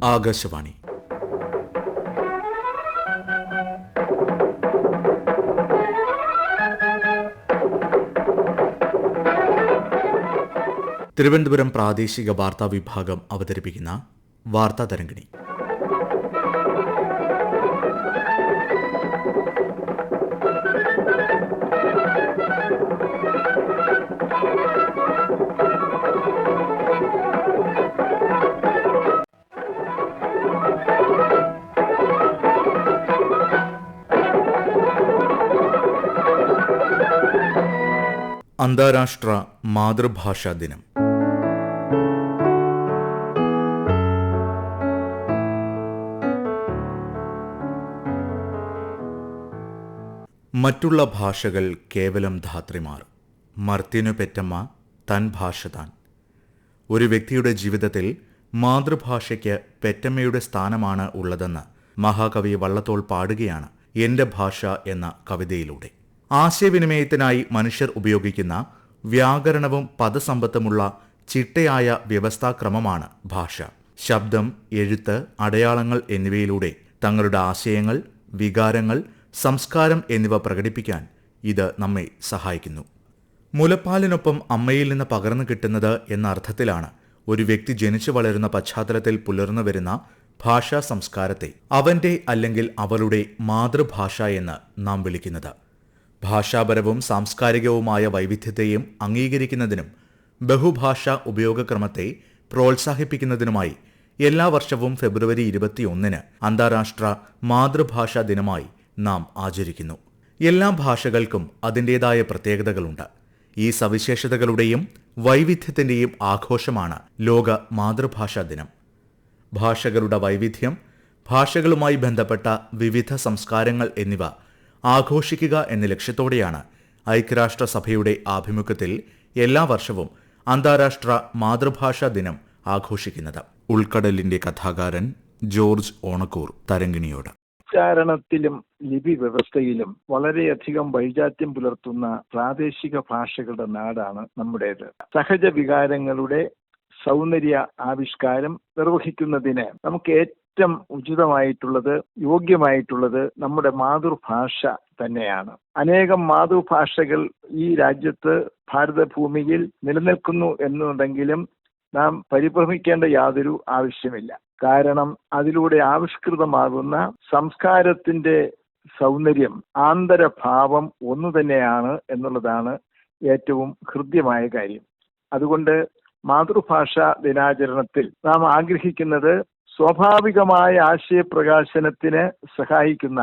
ആകാശവാണി. തിരുവനന്തപുരം പ്രാദേശിക വാർത്താ വിഭാഗം അവതരിപ്പിക്കുന്ന വാർത്താ തരംഗിണി. അന്താരാഷ്ട്ര മാതൃഭാഷാ ദിനം. മറ്റുള്ള ഭാഷകൾ കേവലം ധാത്രിമാർ, മർത്യനു പെറ്റമ്മ തൻ ഭാഷ താൻ. ഒരു വ്യക്തിയുടെ ജീവിതത്തിൽ മാതൃഭാഷയ്ക്ക് പെറ്റമ്മയുടെ സ്ഥാനമാണ് ഉള്ളതെന്ന് മഹാകവി വള്ളത്തോൾ പാടുകയാണ് എന്റെ ഭാഷ എന്ന കവിതയിലൂടെ. ആശയവിനിമയത്തിനായി മനുഷ്യർ ഉപയോഗിക്കുന്ന വ്യാകരണവും പദസമ്പത്തുമുള്ള ചിട്ടയായ വ്യവസ്ഥാക്രമമാണ് ഭാഷ. ശബ്ദം, എഴുത്ത്, അടയാളങ്ങൾ എന്നിവയിലൂടെ തങ്ങളുടെ ആശയങ്ങൾ, വികാരങ്ങൾ, സംസ്കാരം എന്നിവ പ്രകടിപ്പിക്കാൻ ഇത് നമ്മെ സഹായിക്കുന്നു. മുലപ്പാലിനൊപ്പം അമ്മയിൽ നിന്ന് പകർന്നു കിട്ടുന്നത് എന്ന അർത്ഥത്തിലാണ് ഒരു വ്യക്തി ജനിച്ചു വളരുന്ന പശ്ചാത്തലത്തിൽ പുലർന്നു വരുന്ന ഭാഷാ സംസ്കാരത്തെ അവന്റെ അല്ലെങ്കിൽ അവളുടെ മാതൃഭാഷ എന്ന് നാം വിളിക്കുന്നത്. ഭാഷാപരവും സാംസ്കാരികവുമായ വൈവിധ്യത്തെയും അംഗീകരിക്കുന്നതിനും ബഹുഭാഷാ ഉപയോഗക്രമത്തെ പ്രോത്സാഹിപ്പിക്കുന്നതിനുമായി എല്ലാ വർഷവും ഫെബ്രുവരി 21 അന്താരാഷ്ട്ര മാതൃഭാഷാ ദിനമായി നാം ആചരിക്കുന്നു. എല്ലാ ഭാഷകൾക്കും അതിൻ്റെതായ പ്രത്യേകതകളുണ്ട്. ഈ സവിശേഷതകളുടെയും വൈവിധ്യത്തിൻ്റെയും ആഘോഷമാണ് ലോക മാതൃഭാഷാ ദിനം. ഭാഷകളുടെ വൈവിധ്യം, ഭാഷകളുമായി ബന്ധപ്പെട്ട വിവിധ സംസ്കാരങ്ങൾ എന്നിവ ആഘോഷിക്കുക എന്ന ലക്ഷ്യത്തോടെയാണ് ഐക്യരാഷ്ട്രസഭയുടെ ആഭിമുഖ്യത്തിൽ എല്ലാ വർഷവും അന്താരാഷ്ട്ര മാതൃഭാഷാ ദിനം ആഘോഷിക്കുന്നത്. ഉൾക്കടലിന്റെ കഥാകാരൻ ജോർജ് ഓണക്കൂർ തരംഗിണിയോട്. ഉച്ചാരണത്തിലും ലിപി വ്യവസ്ഥയിലും വളരെയധികം വൈജാത്യം പുലർത്തുന്ന പ്രാദേശിക ഭാഷകളുടെ നാടാണ് നമ്മുടേത്. സഹജ വികാരങ്ങളുടെ സൗന്ദര്യ ആവിഷ്കാരം നിർവഹിക്കുന്നതിന് നമുക്ക് ഏറ്റവും ഉചിതമായിട്ടുള്ളത്, യോഗ്യമായിട്ടുള്ളത് നമ്മുടെ മാതൃഭാഷ തന്നെയാണ്. അനേകം മാതൃഭാഷകൾ ഈ രാജ്യത്ത് ഭാരതഭൂമിയിൽ നിലനിൽക്കുന്നു എന്നുണ്ടെങ്കിലും നാം പരിഭ്രമിക്കേണ്ട യാതൊരു ആവശ്യമില്ല. കാരണം അതിലൂടെ ആവിഷ്കൃതമാകുന്ന സംസ്കാരത്തിന്റെ സൗന്ദര്യം, ആന്തരഭാവം ഒന്നു തന്നെയാണ് എന്നുള്ളതാണ് ഏറ്റവും ഹൃദ്യമായ കാര്യം. അതുകൊണ്ട് മാതൃഭാഷാ ദിനാചരണത്തിൽ നാം ആഗ്രഹിക്കുന്നത് സ്വാഭാവികമായ ആശയപ്രകാശനത്തിന് സഹായിക്കുന്ന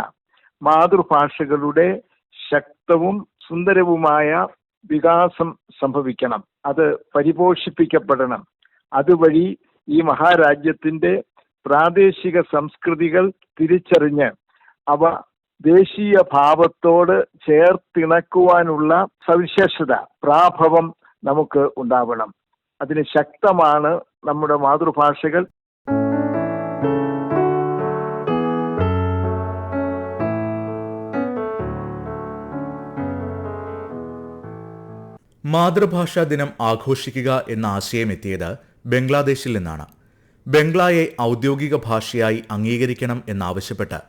മാതൃഭാഷകളുടെ ശക്തവും സുന്ദരവുമായ വികാസം സംഭവിക്കണം. അത് പരിപോഷിപ്പിക്കപ്പെടണം. അതുവഴി ഈ മഹാരാജ്യത്തിന്റെ പ്രാദേശിക സംസ്കൃതികൾ തിരിച്ചറിഞ്ഞ് അവ ദേശീയ ഭാവത്തോട് ചേർത്തിണക്കുവാനുള്ള സവിശേഷത, പ്രാഭവം നമുക്ക് ഉണ്ടാവണം. അതിന് ശക്തമാണ് നമ്മുടെ മാതൃഭാഷകൾ. മാതൃഭാഷാ ദിനം ആഘോഷിക്കുക എന്ന ആശയം എത്തിയത് ബംഗ്ലാദേശിൽ നിന്നാണ്. ബംഗ്ലായെ ഔദ്യോഗിക ഭാഷയായി അംഗീകരിക്കണം എന്നാവശ്യപ്പെട്ട്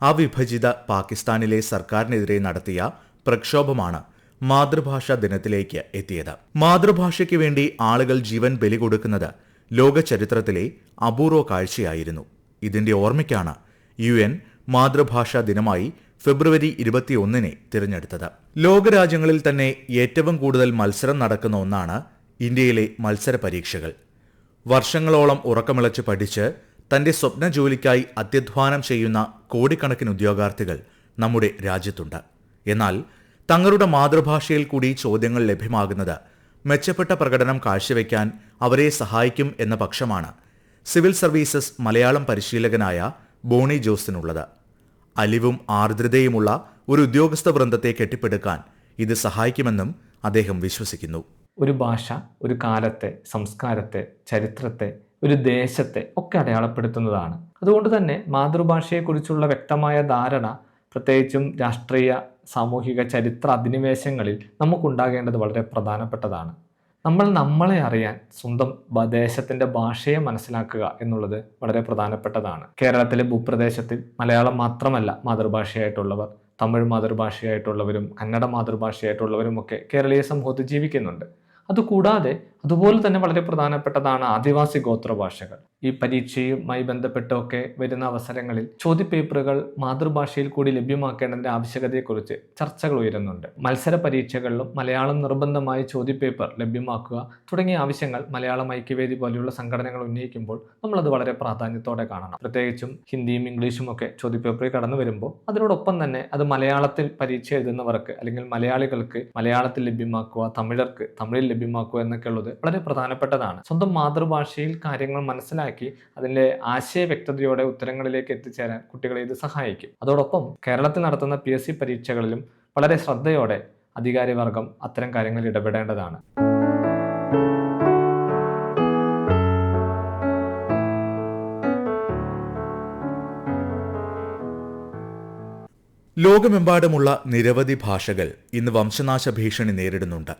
അവിഭജിത പാകിസ്ഥാനിലെ സർക്കാരിനെതിരെ നടത്തിയ പ്രക്ഷോഭമാണ് മാതൃഭാഷാ ദിനത്തിലേക്ക് എത്തിയത്. മാതൃഭാഷയ്ക്ക് വേണ്ടി ആളുകൾ ജീവൻ ബലി കൊടുക്കുന്നത് ലോക ചരിത്രത്തിലെ അപൂർവ കാഴ്ചയായിരുന്നു. ഇതിന്റെ ഓർമ്മയ്ക്കാണ് UN മാതൃഭാഷാ ദിനമായി ഫെബ്രുവരി 21 തിരഞ്ഞെടുത്തത്. ലോകരാജ്യങ്ങളിൽ തന്നെ ഏറ്റവും കൂടുതൽ മത്സരം നടക്കുന്ന ഒന്നാണ് ഇന്ത്യയിലെ മത്സര പരീക്ഷകൾ. വർഷങ്ങളോളം ഉറക്കമിളച്ച് പഠിച്ച് തന്റെ സ്വപ്ന ജോലിക്കായി അത്യധ്വാനം ചെയ്യുന്ന കോടിക്കണക്കിന് ഉദ്യോഗാർത്ഥികൾ നമ്മുടെ രാജ്യത്തുണ്ട്. എന്നാൽ തങ്ങളുടെ മാതൃഭാഷയിൽ കൂടി ചോദ്യങ്ങൾ ലഭ്യമാകുന്നത് മെച്ചപ്പെട്ട പ്രകടനം കാഴ്ചവെക്കാൻ അവരെ സഹായിക്കും എന്ന പക്ഷമാണ് സിവിൽ സർവീസസ് മലയാളം പരിശീലകനായ ബോണി ജോസിനുള്ളത്. അലിവും ആർദ്രതയുമുള്ള ഒരു ഉദ്യോഗസ്ഥ വൃന്ദത്തെ കെട്ടിപ്പടുക്കാൻ ഇത് സഹായിക്കുമെന്നും അദ്ദേഹം വിശ്വസിക്കുന്നു. ഒരു ഭാഷ ഒരു കാലത്തെ, സംസ്കാരത്തെ, ചരിത്രത്തെ, ഒരു ദേശത്തെ ഒക്കെ അടയാളപ്പെടുത്തുന്നതാണ്. അതുകൊണ്ട് തന്നെ മാതൃഭാഷയെക്കുറിച്ചുള്ള വ്യക്തമായ ധാരണ പ്രത്യേകിച്ചും രാഷ്ട്രീയ, സാമൂഹിക, ചരിത്ര അധിനിവേശങ്ങളിൽ നമുക്കുണ്ടാകേണ്ടത് വളരെ പ്രധാനപ്പെട്ടതാണ്. നമ്മളെ അറിയാൻ സ്വന്തം ദേശത്തിൻ്റെ ഭാഷയെ മനസ്സിലാക്കുക എന്നുള്ളത് വളരെ പ്രധാനപ്പെട്ടതാണ്. കേരളത്തിലെ ഭൂപ്രദേശത്തിൽ മലയാളം മാത്രമല്ല മാതൃഭാഷയായിട്ടുള്ളവർ, തമിഴ് മാതൃഭാഷയായിട്ടുള്ളവരും കന്നഡ മാതൃഭാഷയായിട്ടുള്ളവരും ഒക്കെ കേരളീയ സമൂഹത്തിൽ ജീവിക്കുന്നുണ്ട്. അതുകൂടാതെ അതുപോലെ തന്നെ വളരെ പ്രധാനപ്പെട്ടതാണ് ആദിവാസി ഗോത്രഭാഷകൾ. ഈ പരീക്ഷയുമായി ബന്ധപ്പെട്ടൊക്കെ വരുന്ന അവസരങ്ങളിൽ ചോദ്യപേപ്പറുകൾ മാതൃഭാഷയിൽ കൂടി ലഭ്യമാക്കേണ്ടതിന്റെ ആവശ്യകതയെക്കുറിച്ച് ചർച്ചകൾ ഉയരുന്നുണ്ട്. മത്സര പരീക്ഷകളിലും മലയാളം നിർബന്ധമായി ചോദ്യപേപ്പർ ലഭ്യമാക്കുക തുടങ്ങിയ ആവശ്യങ്ങൾ മലയാളം ഐക്യവേദി പോലെയുള്ള സംഘടനകൾ ഉന്നയിക്കുമ്പോൾ നമ്മളത് വളരെ പ്രാധാന്യത്തോടെ കാണണം. പ്രത്യേകിച്ചും ഹിന്ദിയും ഇംഗ്ലീഷും ഒക്കെ ചോദ്യപേപ്പറിൽ കടന്നു വരുമ്പോൾ അതിനോടൊപ്പം തന്നെ അത് മലയാളത്തിൽ പരീക്ഷ എഴുതുന്നവർക്ക് അല്ലെങ്കിൽ മലയാളികൾക്ക് മലയാളത്തിൽ ലഭ്യമാക്കുക, തമിഴർക്ക് തമിഴിൽ ലഭ്യമാക്കുക എന്നൊക്കെ ഉള്ളത് വളരെ പ്രധാനപ്പെട്ടതാണ്. സ്വന്തം മാതൃഭാഷയിൽ കാര്യങ്ങൾ മനസ്സിലാക്കി അതിന്റെ ആശയ വ്യക്തതയോടെ ഉത്തരങ്ങളിലേക്ക് എത്തിച്ചേരാൻ കുട്ടികളെ ഇത് സഹായിക്കും. അതോടൊപ്പം കേരളത്തിൽ നടത്തുന്ന PSC പരീക്ഷകളിലും വളരെ ശ്രദ്ധയോടെ അധികാരിവർഗം അത്തരം കാര്യങ്ങളിൽ ഇടപെടേണ്ടതാണ്. ലോകമെമ്പാടുമുള്ള നിരവധി ഭാഷകൾ ഇന്ന് വംശനാശ ഭീഷണി നേരിടുന്നുണ്ട്.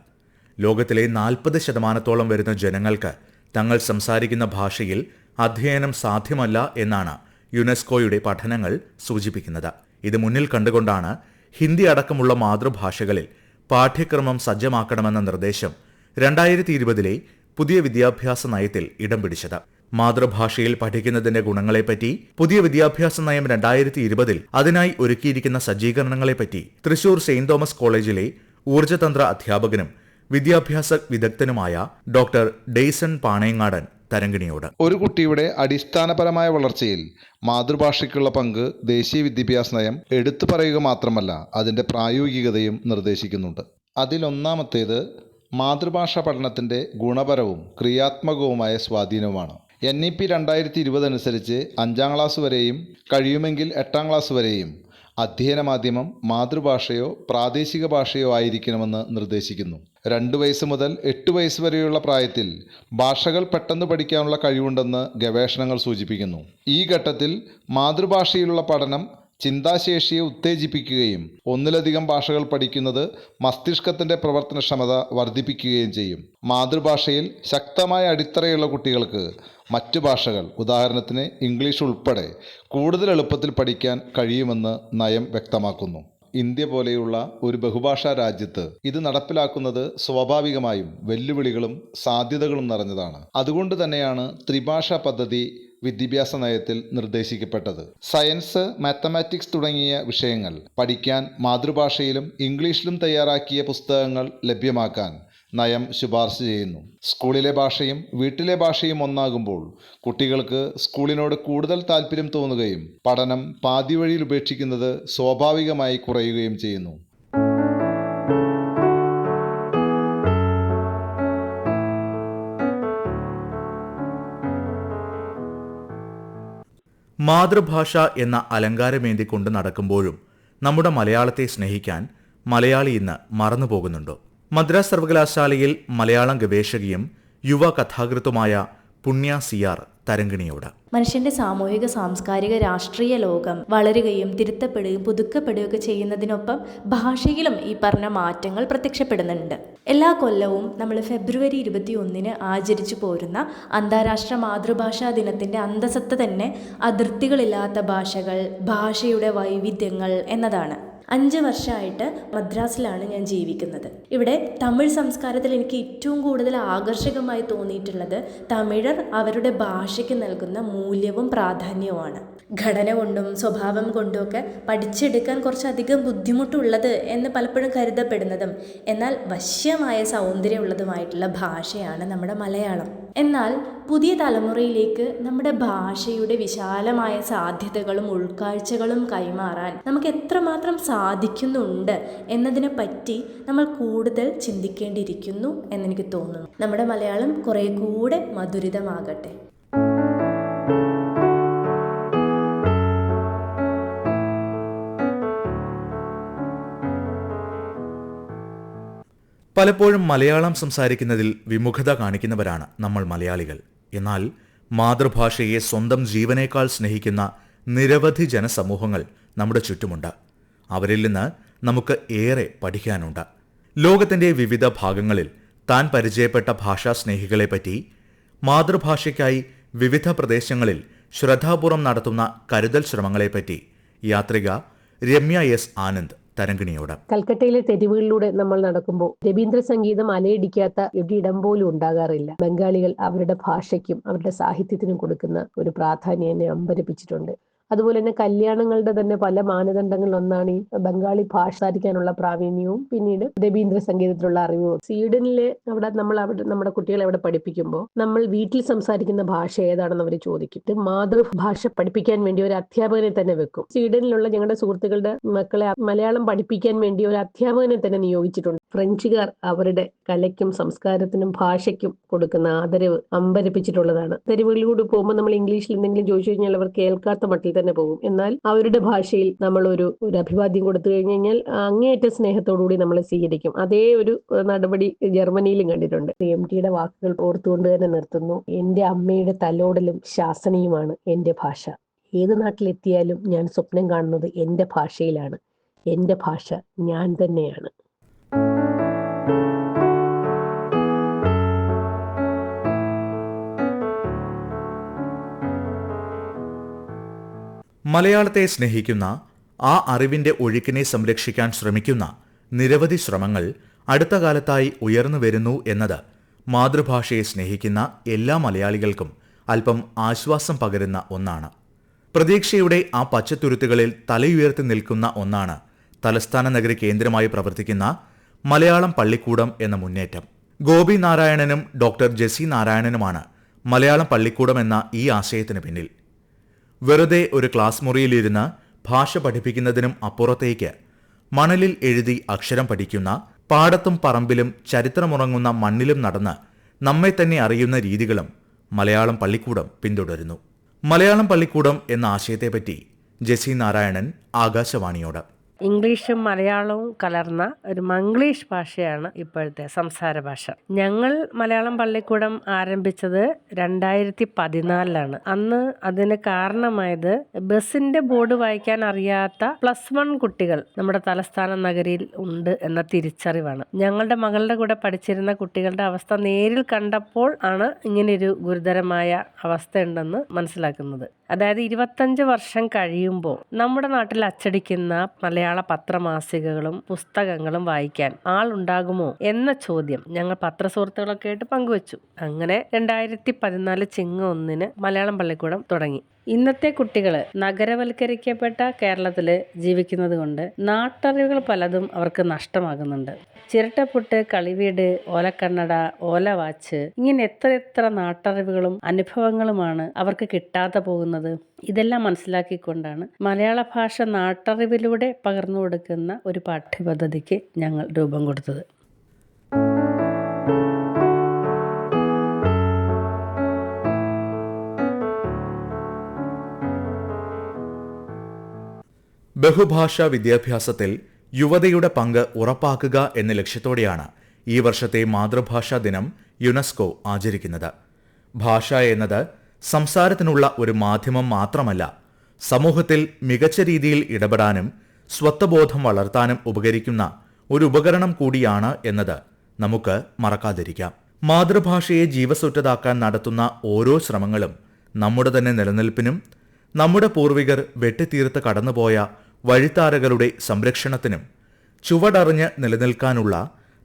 ലോകത്തിലെ 40% വരുന്ന ജനങ്ങൾക്ക് തങ്ങൾ സംസാരിക്കുന്ന ഭാഷയിൽ അധ്യയനം സാധ്യമല്ല എന്നാണ് യുനെസ്കോയുടെ പഠനങ്ങൾ സൂചിപ്പിക്കുന്നത്. ഇത് മുന്നിൽ കണ്ടുകൊണ്ടാണ് ഹിന്ദി അടക്കമുള്ള മാതൃഭാഷകളിൽ പാഠ്യക്രമം സജ്ജമാക്കണമെന്ന നിർദ്ദേശം 2020 പുതിയ വിദ്യാഭ്യാസ നയത്തിൽ ഇടം പിടിച്ചത്. മാതൃഭാഷയിൽ പഠിക്കുന്നതിന്റെ ഗുണങ്ങളെപ്പറ്റി പുതിയ വിദ്യാഭ്യാസ നയം 2020 അതിനായി ഒരുക്കിയിരിക്കുന്ന സജ്ജീകരണങ്ങളെപ്പറ്റി തൃശൂർ സെയിന്റ് തോമസ് കോളേജിലെ ഊർജ്ജതന്ത്ര അധ്യാപകനും വിദ്യാഭ്യാസ വിദഗ്ധനുമായ ഡോക്ടർ ഡെയ്സൺ പാണയങ്ങാടൻ തരംഗിണിയോട്. ഒരു കുട്ടിയുടെ അടിസ്ഥാനപരമായ വളർച്ചയിൽ മാതൃഭാഷയ്ക്കുള്ള പങ്ക് ദേശീയ വിദ്യാഭ്യാസ നയം എടുത്തു പറയുക മാത്രമല്ല അതിൻ്റെ പ്രായോഗികതയും നിർദ്ദേശിക്കുന്നുണ്ട്. അതിലൊന്നാമത്തേത് മാതൃഭാഷാ പഠനത്തിൻ്റെ ഗുണപരവും ക്രിയാത്മകവുമായ സ്വാധീനവുമാണ്. NEP 2020 അനുസരിച്ച് 5ാം ക്ലാസ് വരെയും കഴിയുമെങ്കിൽ 8ാം ക്ലാസ് വരെയും അധ്യയന മാധ്യമം മാതൃഭാഷയോ പ്രാദേശിക ഭാഷയോ ആയിരിക്കണമെന്ന് നിർദ്ദേശിക്കുന്നു. 2 വയസ്സ് മുതൽ 8 വയസ്സ് വരെയുള്ള പ്രായത്തിൽ ഭാഷകൾ പെട്ടെന്ന് പഠിക്കാനുള്ള കഴിവുണ്ടെന്ന് ഗവേഷണങ്ങൾ സൂചിപ്പിക്കുന്നു. ഈ ഘട്ടത്തിൽ മാതൃഭാഷയിലുള്ള പഠനം ചിന്താശേഷിയെ ഉത്തേജിപ്പിക്കുകയും ഒന്നിലധികം ഭാഷകൾ പഠിക്കുന്നത് മസ്തിഷ്കത്തിൻ്റെ പ്രവർത്തനക്ഷമത വർദ്ധിപ്പിക്കുകയും ചെയ്യും. മാതൃഭാഷയിൽ ശക്തമായ അടിത്തറയുള്ള കുട്ടികൾക്ക് മറ്റു ഭാഷകൾ, ഉദാഹരണത്തിന് ഇംഗ്ലീഷ് ഉൾപ്പെടെ കൂടുതൽ എളുപ്പത്തിൽ പഠിക്കാൻ കഴിയുമെന്ന് നയം വ്യക്തമാക്കുന്നു. ഇന്ത്യ പോലെയുള്ള ഒരു ബഹുഭാഷാ രാജ്യത്ത് ഇത് നടപ്പിലാക്കുന്നത് സ്വാഭാവികമായും വെല്ലുവിളികളും സാധ്യതകളും നിറഞ്ഞതാണ്. അതുകൊണ്ട് തന്നെയാണ് ത്രിഭാഷാ പദ്ധതി വിദ്യാഭ്യാസ നയത്തിൽ നിർദ്ദേശിക്കപ്പെട്ടത്. സയൻസ്, മാത്തമാറ്റിക്സ് തുടങ്ങിയ വിഷയങ്ങൾ പഠിക്കാൻ മാതൃഭാഷയിലും ഇംഗ്ലീഷിലും തയ്യാറാക്കിയ പുസ്തകങ്ങൾ ലഭ്യമാക്കാൻ നയം ശുപാർശ ചെയ്യുന്നു. സ്കൂളിലെ ഭാഷയും വീട്ടിലെ ഭാഷയും ഒന്നാകുമ്പോൾ കുട്ടികൾക്ക് സ്കൂളിനോട് കൂടുതൽ താല്പര്യം തോന്നുകയും പഠനം പാതി വഴിയിൽ ഉപേക്ഷിക്കുന്നത് സ്വാഭാവികമായി കുറയുകയും ചെയ്യുന്നു. മാതൃഭാഷ എന്ന അലങ്കാരമേന്തി കൊണ്ട് നടക്കുമ്പോഴും നമ്മുടെ മലയാളത്തെ സ്നേഹിക്കാൻ മലയാളി ഇന്ന് മറന്നുപോകുന്നുണ്ടോ? മദ്രാസ് സർവകലാശാലയിൽ മലയാളം ഗവേഷകയും യുവ കഥാകൃത്തുമായ പുണ്യ CR തരംഗിണിയോട്. മനുഷ്യന്റെ സാമൂഹിക, സാംസ്കാരിക, രാഷ്ട്രീയ ലോകം വളരുകയും തിരുത്തപ്പെടുകയും പുതുക്കപ്പെടുകയൊക്കെ ചെയ്യുന്നതിനൊപ്പം ഭാഷയിലും ഈ പറഞ്ഞ മാറ്റങ്ങൾ പ്രത്യക്ഷപ്പെടുന്നുണ്ട്. എല്ലാ കൊല്ലവും നമ്മൾ ഫെബ്രുവരി 21 ആചരിച്ചു പോരുന്ന അന്താരാഷ്ട്ര മാതൃഭാഷാ ദിനത്തിൻ്റെ അന്തസത്ത തന്നെ അതിർത്തികളില്ലാത്ത ഭാഷകൾ, ഭാഷയുടെ വൈവിധ്യങ്ങൾ എന്നതാണ്. 5 വർഷമായിട്ട് മദ്രാസിലാണ് ഞാൻ ജീവിക്കുന്നത്. ഇവിടെ തമിഴ് സംസ്കാരത്തിൽ എനിക്ക് ഏറ്റവും കൂടുതൽ ആകർഷകമായി തോന്നിയിട്ടുള്ളത് തമിഴർ അവരുടെ ഭാഷയ്ക്ക് നൽകുന്ന മൂല്യവും പ്രാധാന്യവുമാണ്. ഘടന കൊണ്ടും സ്വഭാവം കൊണ്ടുമൊക്കെ പഠിച്ചെടുക്കാൻ കുറച്ചധികം ബുദ്ധിമുട്ടുള്ളത് എന്ന് പലപ്പോഴും കരുതപ്പെടുന്നതും എന്നാൽ വശ്യമായ സൗന്ദര്യമുള്ളതുമായിട്ടുള്ള ഭാഷയാണ് നമ്മുടെ മലയാളം. എന്നാൽ പുതിയ തലമുറയിലേക്ക് നമ്മുടെ ഭാഷയുടെ വിശാലമായ സാധ്യതകളും ഉൾക്കാഴ്ചകളും കൈമാറാൻ നമുക്ക് എത്രമാത്രം സാധിക്കുന്നുണ്ട് എന്നതിനെ പറ്റി നമ്മൾ കൂടുതൽ ചിന്തിക്കേണ്ടിയിരിക്കുന്നു എന്നെനിക്ക് തോന്നുന്നു. നമ്മുടെ മലയാളം കുറെ കൂടെ മധുരിതമാകട്ടെ. പലപ്പോഴും മലയാളം സംസാരിക്കുന്നതിൽ വിമുഖത കാണിക്കുന്നവരാണ് നമ്മൾ മലയാളികൾ. എന്നാൽ മാതൃഭാഷയെ സ്വന്തം ജീവനേക്കാൾ സ്നേഹിക്കുന്ന നിരവധി ജനസമൂഹങ്ങൾ നമ്മുടെ ചുറ്റുമുണ്ട്. അവരിൽ നിന്ന് നമുക്ക് ഏറെ പഠിക്കാനുണ്ട്. ലോകത്തിന്റെ വിവിധ ഭാഗങ്ങളിൽ താൻ പരിചയപ്പെട്ട ഭാഷാസ്നേഹികളെപ്പറ്റി, മാതൃഭാഷയ്ക്കായി വിവിധ പ്രദേശങ്ങളിൽ ശ്രദ്ധാപൂർവം നടത്തുന്ന കരുതൽ ശ്രമങ്ങളെപ്പറ്റി യാത്രിക രമ്യ എസ് ആനന്ദ് തരംഗിണിയോട്. കൽക്കട്ടയിലെ തെരുവുകളിലൂടെ നമ്മൾ നടക്കുമ്പോൾ രവീന്ദ്ര സംഗീതം അലയടിക്കാത്ത ഒരിടം പോലും ഉണ്ടാകാറില്ല. ബംഗാളികൾ അവരുടെ ഭാഷയ്ക്കും അവരുടെ സാഹിത്യത്തിനും കൊടുക്കുന്ന ഒരു പ്രാധാന്യം എന്നെ അമ്പരപ്പിച്ചിട്ടുണ്ട്. അതുപോലെ തന്നെ കല്യാണങ്ങളുടെ തന്നെ പല മാനദണ്ഡങ്ങളിലൊന്നാണ് ഈ ബംഗാളി ഭാഷ സംസാരിക്കാനുള്ള പ്രാവീണ്യവും പിന്നീട് രവീന്ദ്ര സംഗീതത്തിലുള്ള അറിവും. സ്വീഡനിലെ നമ്മുടെ കുട്ടികളെ അവിടെ പഠിപ്പിക്കുമ്പോൾ നമ്മൾ വീട്ടിൽ സംസാരിക്കുന്ന ഭാഷ ഏതാണെന്ന് അവർ ചോദിക്കും. മാതൃഭാഷ പഠിപ്പിക്കാൻ വേണ്ടി ഒരു അധ്യാപകനെ തന്നെ വെക്കും. സ്വീഡനിലുള്ള ഞങ്ങളുടെ സുഹൃത്തുക്കളുടെ മക്കളെ മലയാളം പഠിപ്പിക്കാൻ വേണ്ടി ഒരു അധ്യാപകനെ തന്നെ നിയോഗിച്ചിട്ടുണ്ട്. ഫ്രഞ്ചുകാർ അവരുടെ കലയ്ക്കും സംസ്കാരത്തിനും ഭാഷയ്ക്കും കൊടുക്കുന്ന ആദരവ് അമ്പരപ്പിച്ചിട്ടുള്ളതാണ്. തെരുവുകളിലൂടെ പോകുമ്പോൾ നമ്മൾ ഇംഗ്ലീഷിൽ എന്തെങ്കിലും ചോദിച്ചു കഴിഞ്ഞാൽ അവർ കേൾക്കാത്ത മട്ടിൽ തന്നെ പോകും. എന്നാൽ അവരുടെ ഭാഷയിൽ നമ്മൾ ഒരു അഭിവാദ്യം കൊടുത്തു കഴിഞ്ഞാൽ അങ്ങേയറ്റ സ്നേഹത്തോടുകൂടി നമ്മളെ സ്വീകരിക്കും. അതേ ഒരു നടപടി ജർമ്മനിയിലും കണ്ടിട്ടുണ്ട്. എം.ടിയുടെ വാക്കുകൾ ഓർത്തുകൊണ്ട് തന്നെ നിർത്തുന്നു. എന്റെ അമ്മയുടെ തലോടലും ശാസനയുമാണ് എന്റെ ഭാഷ. ഏത് നാട്ടിലെത്തിയാലും ഞാൻ സ്വപ്നം കാണുന്നത് എന്റെ ഭാഷയിലാണ്. എന്റെ ഭാഷ ഞാൻ തന്നെയാണ്. മലയാളത്തെ സ്നേഹിക്കുന്ന, ആ അറിവിന്റെ ഒഴുക്കിനെ സംരക്ഷിക്കാൻ ശ്രമിക്കുന്ന നിരവധി ശ്രമങ്ങൾ അടുത്ത കാലത്തായി ഉയർന്നു വരുന്നു എന്നത് മാതൃഭാഷയെ സ്നേഹിക്കുന്ന എല്ലാ മലയാളികൾക്കും അല്പം ആശ്വാസം പകരുന്ന ഒന്നാണ്. പ്രതീക്ഷയുടെ ആ പച്ചത്തുരുത്തുകളിൽ തലയുയർത്തി നിൽക്കുന്ന ഒന്നാണ് തലസ്ഥാന നഗരി കേന്ദ്രമായി പ്രവർത്തിക്കുന്ന മലയാളം പള്ളിക്കൂടം എന്ന മുന്നേറ്റം. ഗോപി നാരായണനും ഡോക്ടർ ജെസി നാരായണനുമാണ് മലയാളം പള്ളിക്കൂടം എന്ന ഈ ആശയത്തിന് പിന്നിൽ. വെറുതെ ഒരു ക്ലാസ് മുറിയിലിരുന്ന് ഭാഷ പഠിപ്പിക്കുന്നതിനും അപ്പുറത്തേക്ക് മണലിൽ എഴുതി അക്ഷരം പഠിക്കുന്ന, പാടത്തും പറമ്പിലും ചരിത്രമുറങ്ങുന്ന മണ്ണിലും നടന്ന് നമ്മെ തന്നെ അറിയുന്ന രീതികളും മലയാളം പള്ളിക്കൂടം പിന്തുടരുന്നു. മലയാളം പള്ളിക്കൂടം എന്ന ആശയത്തെപ്പറ്റി ജെസി നാരായണൻ ആകാശവാണിയോട്. ഇംഗ്ലീഷും മലയാളവും കലർന്ന ഒരു മംഗ്ലീഷ് ഭാഷയാണ് ഇപ്പോഴത്തെ സംസാര ഭാഷ. ഞങ്ങൾ മലയാളം പള്ളിക്കൂടം ആരംഭിച്ചത് 2014 അന്ന് അതിന് കാരണമായത് ബസിന്റെ ബോർഡ് വായിക്കാൻ അറിയാത്ത +1 കുട്ടികൾ നമ്മുടെ തലസ്ഥാന നഗരിയിൽ ഉണ്ട് എന്ന തിരിച്ചറിവാണ്. ഞങ്ങളുടെ മകളുടെ കൂടെ പഠിച്ചിരുന്ന കുട്ടികളുടെ അവസ്ഥ നേരിൽ കണ്ടപ്പോൾ ആണ് ഇങ്ങനെയൊരു ഗുരുതരമായ അവസ്ഥ ഉണ്ടെന്ന് മനസ്സിലാക്കുന്നത്. അതായത് 25 വർഷം കഴിയുമ്പോൾ നമ്മുടെ നാട്ടിൽ അച്ചടിക്കുന്ന മലയാള പത്രമാസികകളും പുസ്തകങ്ങളും വായിക്കാൻ ആളുണ്ടാകുമോ എന്ന ചോദ്യം ഞങ്ങൾ പത്രസുഹൃത്തുക്കളൊക്കെ ആയിട്ട് പങ്കുവച്ചു. അങ്ങനെ 2014 ചിങ്ങം 1 മലയാളം പള്ളിക്കൂടം തുടങ്ങി. ഇന്നത്തെ കുട്ടികൾ നഗരവൽക്കരിക്കപ്പെട്ട കേരളത്തിൽ ജീവിക്കുന്നത് കൊണ്ട് നാട്ടറിവുകൾ പലതും അവർക്ക് നഷ്ടമാകുന്നുണ്ട്. ചിരട്ടപ്പുട്ട്, കളിവീട്, ഓലക്കണ്ണട, ഓലവാച്ച്, ഇങ്ങനെ എത്ര നാട്ടറിവുകളും അനുഭവങ്ങളുമാണ് അവർക്ക് കിട്ടാതെ പോകുന്നത്. ഇതെല്ലാം മനസ്സിലാക്കിക്കൊണ്ടാണ് മലയാള ഭാഷ നാട്ടറിവിലൂടെ പകർന്നു കൊടുക്കുന്ന ഒരു പാഠ്യപദ്ധതിക്ക് ഞങ്ങൾ രൂപം കൊടുത്തത്. ബഹുഭാഷാ വിദ്യാഭ്യാസത്തിൽ യുവതയുടെ പങ്ക് ഉറപ്പാക്കുക എന്ന ലക്ഷ്യത്തോടെയാണ് ഈ വർഷത്തെ മാതൃഭാഷാ ദിനം യുനെസ്കോ ആചരിക്കുന്നത്. ഭാഷ എന്നത് സംസാരത്തിനുള്ള ഒരു മാധ്യമം മാത്രമല്ല, സമൂഹത്തിൽ മികച്ച രീതിയിൽ ഇടപെടാനും സ്വത്വബോധം വളർത്താനും ഉപകരിക്കുന്ന ഒരു ഉപകരണം കൂടിയാണ് എന്നത് നമുക്ക് മറക്കാതിരിക്കാം. മാതൃഭാഷയെ ജീവസുറ്റതാക്കാൻ നടത്തുന്ന ഓരോ ശ്രമങ്ങളും നമ്മുടെ തന്നെ നിലനിൽപ്പിനും നമ്മുടെ പൂർവികർ വെട്ടിത്തീർത്ത് കടന്നുപോയ വഴിത്താരകളുടെ സംരക്ഷണത്തിനും ചുവടറിഞ്ഞ് നിലനിൽക്കാനുള്ള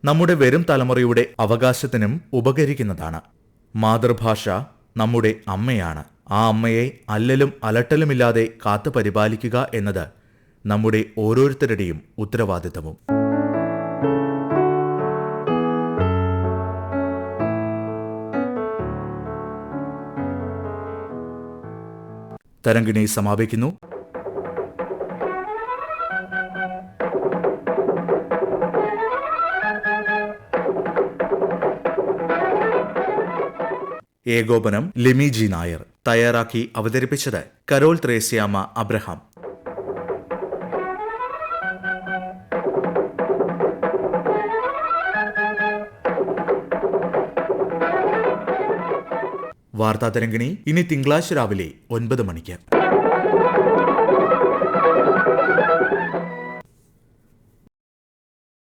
നമ്മുടെ വരും തലമുറയുടെ അവകാശത്തിനും ഉപകരിക്കുന്നതാണ്. മാതൃഭാഷ നമ്മുടെ അമ്മയാണ്. ആ അമ്മയെ അല്ലലും അലട്ടലുമില്ലാതെ കാത്തു പരിപാലിക്കുക എന്നത് നമ്മുടെ ഓരോരുത്തരുടെയും ഉത്തരവാദിത്തവും. തരംഗിണി സമാപിക്കുന്നു. ഏകോപനം ലിമി ജി നായർ. തയ്യാറാക്കി അവതരിപ്പിച്ചത് കരോൾ ത്രേസ്യാമ്മ അബ്രഹാം. വാർത്താ തരംഗിണി ഇനി തിങ്കളാഴ്ച രാവിലെ 9 മണിക്ക്.